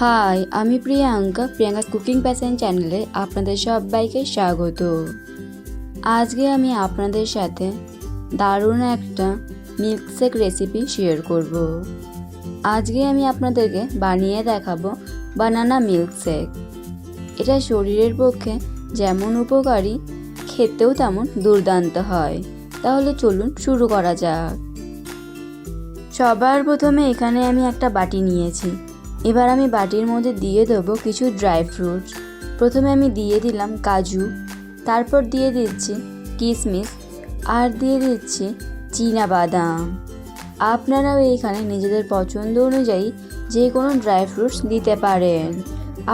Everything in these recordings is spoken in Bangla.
হাই, আমি প্রিয়াঙ্কা কুকিং প্যাশন চ্যানেলে আপনাদের সবাইকে স্বাগত। আজকে আমি আপনাদের সাথে দারুণ একটা মিল্কশেক রেসিপি শেয়ার করব। আজকে আমি আপনাদেরকে বানিয়ে দেখাবো বানানা মিল্কশেক। এটা শরীরের পক্ষে যেমন উপকারী, খেতেও তেমন দুর্দান্ত হয়। তাহলে চলুন শুরু করা যাক। সবার প্রথমে এখানে আমি একটা বাটি নিয়েছি। এবার আমি বাটির মধ্যে দিয়ে দেবো কিছু ড্রাই ফ্রুটস। প্রথমে আমি দিয়ে দিলাম কাজু, তারপর দিয়ে দিচ্ছি কিশমিশ, আর দিয়ে দিচ্ছি বাদাম। আপনারাও এখানে নিজেদের পছন্দ অনুযায়ী যে কোনো ড্রাই ফ্রুটস দিতে পারেন।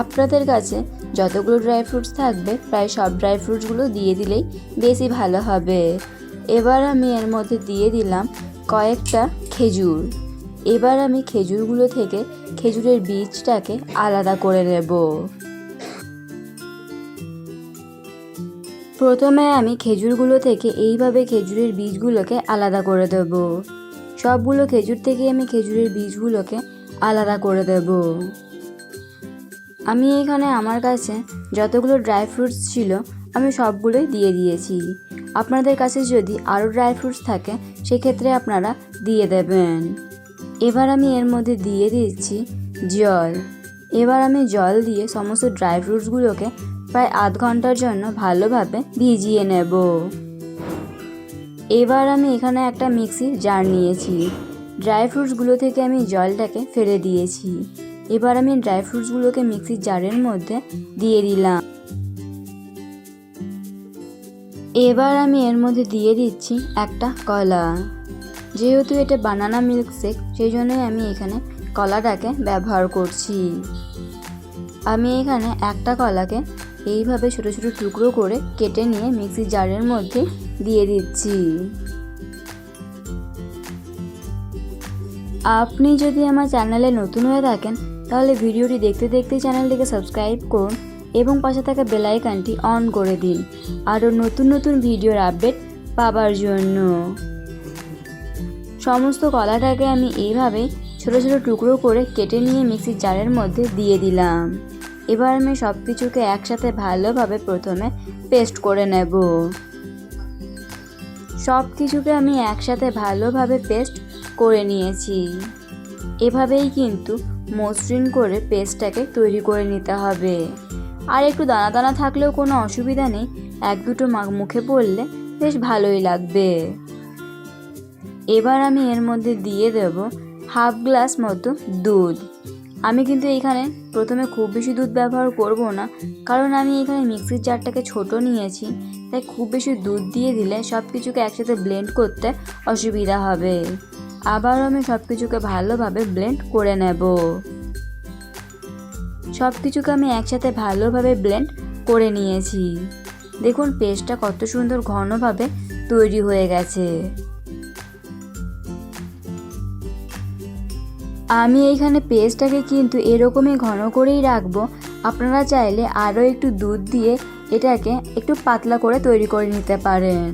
আপনাদের কাছে যতগুলো ড্রাই ফ্রুটস থাকবে প্রায় সব ড্রাই ফ্রুটসগুলো দিয়ে দিলেই বেশি ভালো হবে। এবার আমি এর মধ্যে দিয়ে দিলাম কয়েকটা খেজুর। এবার আমি খেজুরগুলো থেকে খেজুরের বীজটাকে আলাদা করে নেব। প্রথমে আমি খেজুরগুলো থেকে এইভাবে খেজুরের বীজগুলোকে আলাদা করে দেব। সবগুলো খেজুর থেকে আমি খেজুরের বীজগুলোকে আলাদা করে দেব। আমি এখানে আমার কাছে যতগুলো ড্রাই ফ্রুটস ছিল আমি সবগুলোই দিয়ে দিয়েছি। আপনাদের কাছে যদি আরও ড্রাই ফ্রুটস থাকে সেক্ষেত্রে আপনারা দিয়ে দেবেন। এবার আমি এর মধ্যে দিয়ে দিচ্ছি জল। এবার আমি জল দিয়ে সমস্ত ড্রাই ফ্রুটসগুলোকে প্রায় আধ ঘন্টার জন্য ভালোভাবে ভিজিয়ে নেব। এবার আমি এখানে একটা মিক্সির জার নিয়েছি। ড্রাই ফ্রুটসগুলো থেকে আমি জলটাকে ফেলে দিয়েছি। এবার আমি ড্রাই ফ্রুটসগুলোকে মিক্সির জারের মধ্যে দিয়ে দিলাম। এবার আমি এর মধ্যে দিয়ে দিচ্ছি একটা কলা। যেহেতু এটা বানানা মিল্কশেক সেই জন্যই আমি এখানে কলাটাকে ব্যবহার করছি। আমি এখানে একটা কলাকে এইভাবে ছোট ছোট টুকরো করে কেটে নিয়ে মিক্সির জারের মধ্যে দিয়ে দিচ্ছি। আপনি যদি আমার চ্যানেলে নতুন হয়ে থাকেন তাহলে ভিডিওটি দেখতে দেখতে চ্যানেলটিকে সাবস্ক্রাইব করুন এবং পাশে থাকা বেল আইকনটি অন করে দিন আরও নতুন নতুন ভিডিওর আপডেট পাবার জন্য। সমস্ত কলাটাকে আমি এইভাবে ছোট ছোট টুকরো করে কেটে নিয়ে মিক্সির জারের মধ্যে দিয়ে দিলাম। এবার আমি সব কিছুকে একসাথে ভালোভাবে প্রথমে পেস্ট করে নেব। সব কিছুকে আমি একসাথে ভালোভাবে পেস্ট করে নিয়েছি। এভাবেই কিন্তু মসৃণ করে পেস্টটাকে তৈরি করে নিতে হবে। আর একটু দানা দানা থাকলেও কোনো অসুবিধা নেই, এক দুটো মুখে পড়লে বেশ ভালোই লাগবে। এবার আমি এর মধ্যে দিয়ে দেব হাফ গ্লাস মতো দুধ। আমি কিন্তু এখানে প্রথমে খুব বেশি দুধ ব্যবহার করব না, কারণ আমি এখানে মিক্সির জারটাকে ছোট নিয়েছি, তাই খুব বেশি দুধ দিয়ে দিলে সব কিছুকে একসাথে ব্লেন্ড করতে অসুবিধা হবে। আবারও আমি সব কিছুকে ভালোভাবে ব্লেন্ড করে নেব। সব কিছুকে আমি একসাথে ভালোভাবে ব্লেন্ড করে নিয়েছি। দেখুন পেস্টটা কত সুন্দর ঘনভাবে তৈরি হয়ে গেছে। আমি এইখানে পেস্টটাকে কিন্তু এরকমই ঘন করেই রাখবো। আপনারা চাইলে আরও একটু দুধ দিয়ে এটাকে একটু পাতলা করে তৈরি করে নিতে পারেন।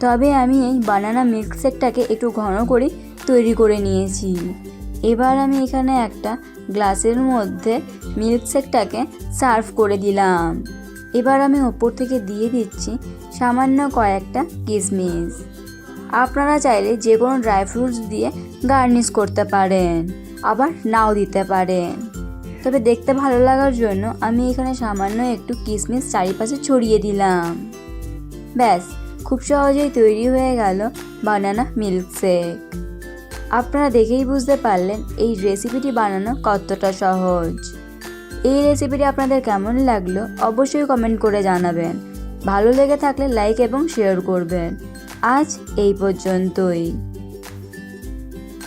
তবে আমি এই বানানা মিল্কশেকটাকে একটু ঘন করে তৈরি করে নিয়েছি। এবার আমি এখানে একটা গ্লাসের মধ্যে মিল্কশেকটাকে সার্ভ করে দিলাম। এবার আমি ওপর থেকে দিয়ে দিচ্ছি সামান্য কয়েকটা কিশমিশ। আপনারা চাইলে যে কোনো ড্রাই ফ্রুটস দিয়ে গার্নিশ করতে পারেন, আবার নাও দিতে পারেন। তবে দেখতে ভালো লাগার জন্য আমি এখানে সামান্য একটু কিশমিশ চারিপাশে ছড়িয়ে দিলাম। ব্যাস, খুব সহজেই তৈরি হয়ে গেল বানানা মিল্কশেক। আপনারা দেখেই বুঝতে পারলেন এই রেসিপিটি বানানো কতটা সহজ। এই রেসিপিটি আপনাদের কেমন লাগলো অবশ্যই কমেন্ট করে জানাবেন। ভালো লেগে থাকলে লাইক এবং শেয়ার করবেন। আজ এই পর্যন্তই।